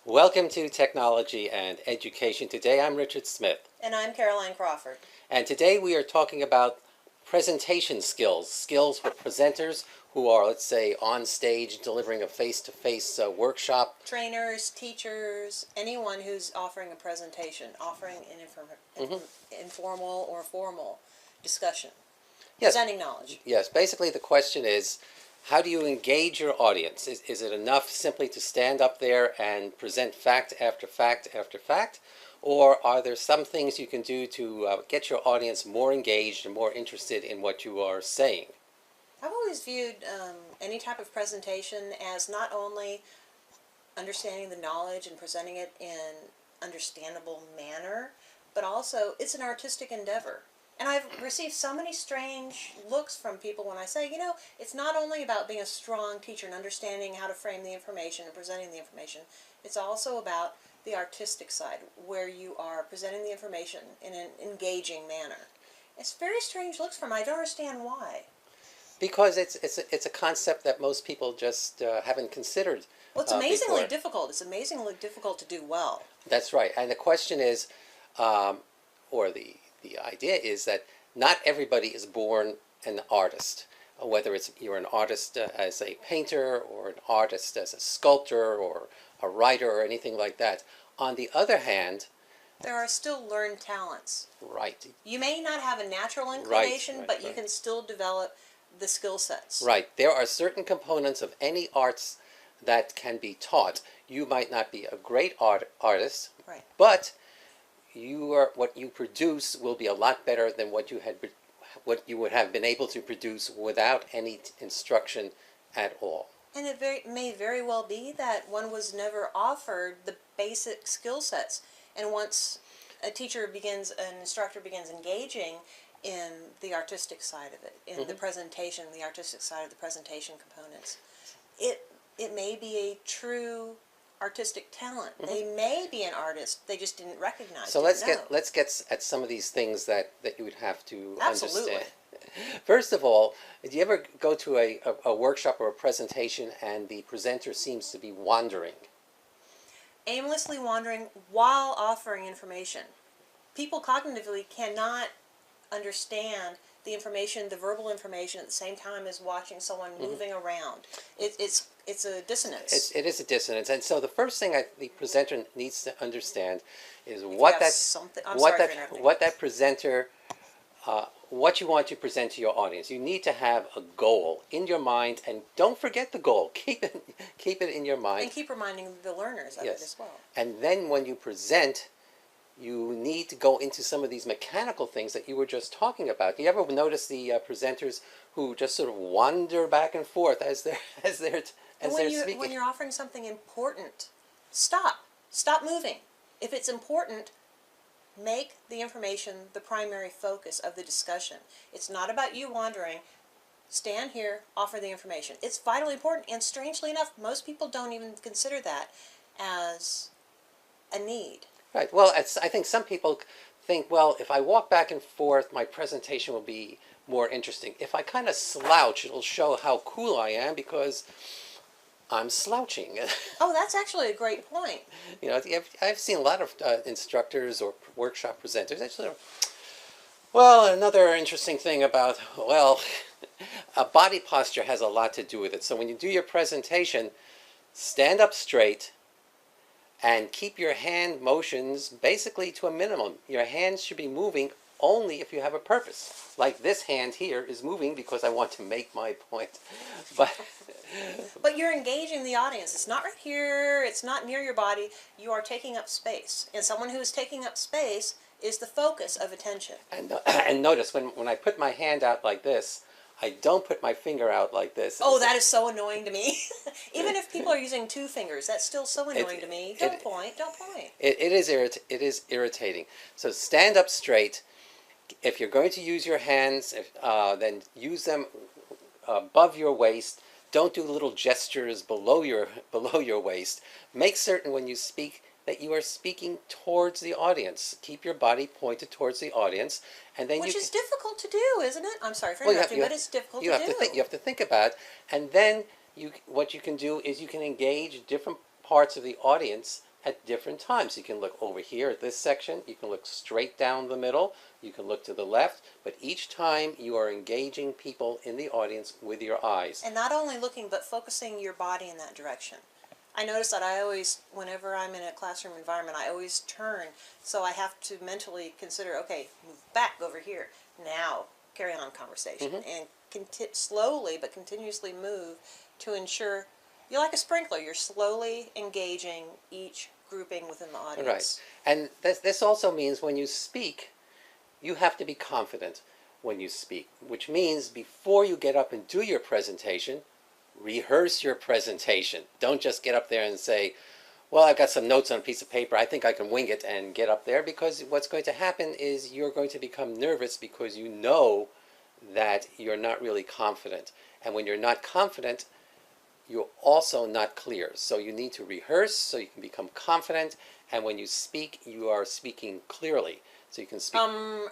Welcome to Technology and Education. Today I'm Richard Smith. And I'm Caroline Crawford. And today we are talking about presentation skills. Skills for presenters who are, let's say, on stage delivering a face-to-face workshop. Trainers, teachers, anyone who's offering a presentation, offering an informal or formal discussion. Yes. Presenting knowledge. Yes, basically the question is, how do you engage your audience? Is it enough simply to stand up there and present fact after fact after fact? Or are there some things you can do to get your audience more engaged and more interested in what you are saying? I've always viewed any type of presentation as not only understanding the knowledge and presenting it in understandable manner, but also it's an artistic endeavor. And I've received so many strange looks from people when I say, it's not only about being a strong teacher and understanding how to frame the information and presenting the information, it's also about the artistic side, where you are presenting the information in an engaging manner. It's very strange looks from them. I don't understand why. Because it's a concept that most people just haven't considered. Well, it's amazingly difficult. It's amazingly difficult to do well. That's right. And the question is, or the idea is that not everybody is born an artist. Whether you're an artist as a painter or an artist as a sculptor or a writer or anything like that. On the other hand, there are still learned talents. Right. You may not have a natural inclination, right, but you can still develop the skill sets. Right. There are certain components of any arts that can be taught. You might not be a great artist, right, but what you produce will be a lot better than what you would have been able to produce without any instruction at all. And it may very well be that one was never offered the basic skill sets. And once an instructor begins engaging in the artistic side of it, in the presentation, the artistic side of the presentation components, it may be a true artistic talent. They may be an artist, they just didn't recognize. So let's get at some of these things that you would have to understand. First of all, do you ever go to a workshop or a presentation and the presenter seems to be wandering? Aimlessly wandering while offering information. People cognitively cannot understand the information, the verbal information, at the same time as watching someone moving around. It's a dissonance. It is a dissonance, and so the first thing the presenter needs to understand is what you want to present to your audience. You need to have a goal in your mind, and don't forget the goal. Keep it in your mind. And keep reminding the learners of it as well. And then when you present, you need to go into some of these mechanical things that you were just talking about. Do you ever notice the presenters who just sort of wander back and forth as they're speaking? When you're offering something important, stop moving. If it's important, make the information the primary focus of the discussion. It's not about you wandering. Stand here, offer the information. It's vitally important, and strangely enough, most people don't even consider that as a need. Right. Well, I think some people think, well, if I walk back and forth, my presentation will be more interesting. If I kind of slouch, it'll show how cool I am because I'm slouching. Oh, that's actually a great point. I've seen a lot of instructors or workshop presenters actually. Well, another interesting thing about, body posture has a lot to do with it. So when you do your presentation, stand up straight and keep your hand motions basically to a minimum. Your hands should be moving only if you have a purpose. Like this hand here is moving because I want to make my point. But you're engaging the audience. It's not right here. It's not near your body. You are taking up space. And someone who is taking up space is the focus of attention. And notice, when I put my hand out like this, I don't put my finger out like this. Oh, that is so annoying to me. Even if people are using two fingers, that's still so annoying to me. Don't point. It is irritating. So stand up straight. If you're going to use your hands, then use them above your waist. Don't do little gestures below your waist. Make certain when you speak that you are speaking towards the audience. Keep your body pointed towards the audience, and then which is difficult to do, isn't it? I'm sorry for interrupting, but it's difficult to do. You have to think about it, and then what you can do is you can engage different parts of the audience at different times. You can look over here at this section, you can look straight down the middle, you can look to the left, but each time you are engaging people in the audience with your eyes. And not only looking, but focusing your body in that direction. I notice that I always, whenever I'm in a classroom environment, I always turn, so I have to mentally consider, okay, move back over here. Now, carry on conversation. And slowly but continuously move to ensure, you're like a sprinkler, you're slowly engaging each grouping within the audience. Right. And this also means when you speak, you have to be confident when you speak, which means before you get up and do your presentation, rehearse your presentation. Don't just get up there and say, well, I've got some notes on a piece of paper, I think I can wing it and get up there, because what's going to happen is you're going to become nervous because you know that you're not really confident. And when you're not confident, you're also not clear. So you need to rehearse so you can become confident, and when you speak, you are speaking clearly. So you can speak. Right.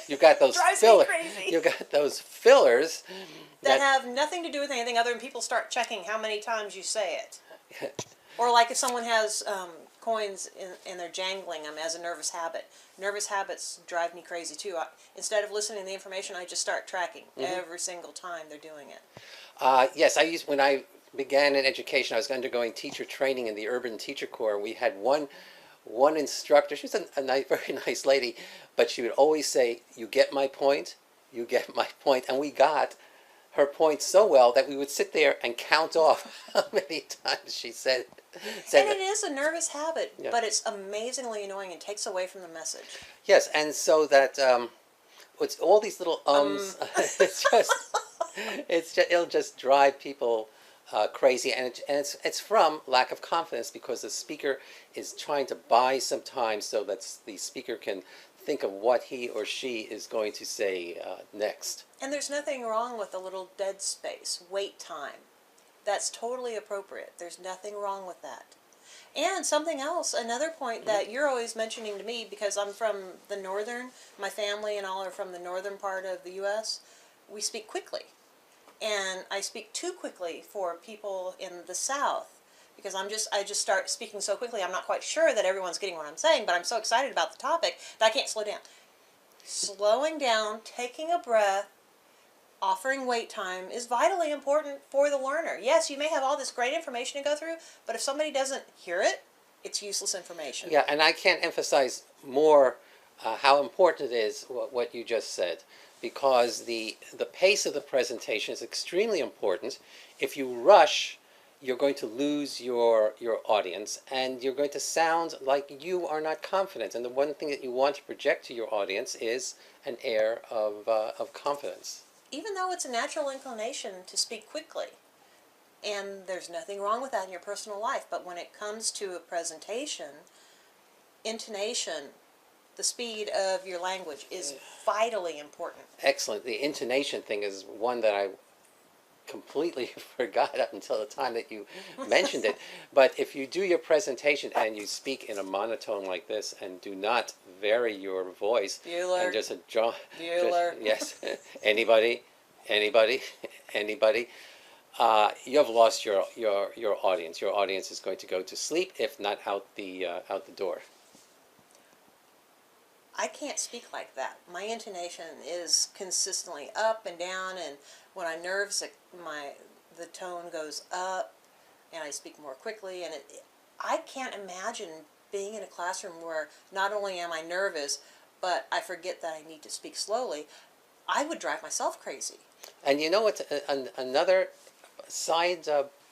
You've got those fillers. You've got those fillers that have nothing to do with anything other than people start checking how many times you say it. Or like if someone has coins and they're jangling them as a nervous habit. Nervous habits drive me crazy too. Instead of listening to the information, I just start tracking every single time they're doing it. Yes, when I began in education, I was undergoing teacher training in the Urban Teacher Corps, and we had one instructor. She was a nice, very nice lady, but she would always say, "You get my point, you get my point," and we got her point so well that we would sit there and count off how many times she said and it is a nervous habit, but it's amazingly annoying and takes away from the message. Yes, and so that it's all these little it'll just drive people crazy, and it's from lack of confidence, because the speaker is trying to buy some time so that the speaker can think of what he or she is going to say next. And there's nothing wrong with a little dead space, wait time. That's totally appropriate. There's nothing wrong with that. And something else, another point that you're always mentioning to me, because I'm from the northern, my family and all are from the northern part of the U.S., we speak quickly. And I speak too quickly for people in the South, because I just start speaking so quickly, I'm not quite sure that everyone's getting what I'm saying, but I'm so excited about the topic that I can't slow down. Slowing down, taking a breath, offering wait time is vitally important for the learner. Yes, you may have all this great information to go through, but if somebody doesn't hear it, it's useless information. Yeah, and I can't emphasize more how important it is what you just said, because the pace of the presentation is extremely important. If you rush, you're going to lose your audience, and you're going to sound like you are not confident. And the one thing that you want to project to your audience is an air of confidence. Even though it's a natural inclination to speak quickly, and there's nothing wrong with that in your personal life, but when it comes to a presentation, intonation, the speed of your language is vitally important. Excellent. The intonation thing is one that I completely forgot up until the time that you mentioned it. But if you do your presentation and you speak in a monotone like this and do not vary your voice, Bueller. and just Bueller. yes, anybody, you have lost your audience. Your audience is going to go to sleep, if not out the door. I can't speak like that. My intonation is consistently up and down, and when I'm nervous, the tone goes up, and I speak more quickly. And I can't imagine being in a classroom where not only am I nervous, but I forget that I need to speak slowly. I would drive myself crazy. And you know what? Another side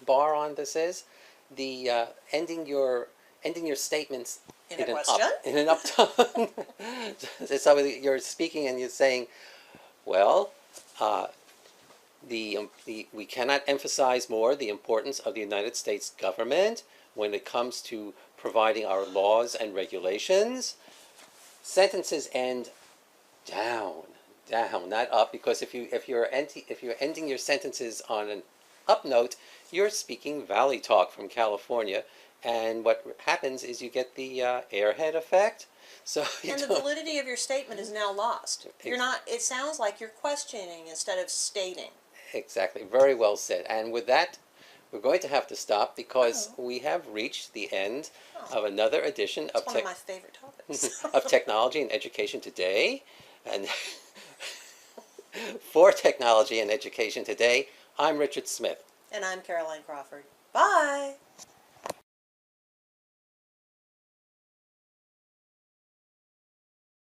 bar on this is the ending your statements in a question? In an up tone. So you're speaking and you're saying, well, we cannot emphasize more the importance of the United States government when it comes to providing our laws and regulations. Sentences end down, not up, because if you're ending your sentences on an up note, you're speaking Valley talk from California. And what happens is you get the airhead effect. So and the validity of your statement is now lost. You're not. It sounds like you're questioning instead of stating. Exactly. Very well said. And with that, we're going to have to stop because we have reached the end of another edition It's one of my favorite topics. of Technology and Education Today. And for Technology and Education Today, I'm Richard Smith. And I'm Caroline Crawford. Bye!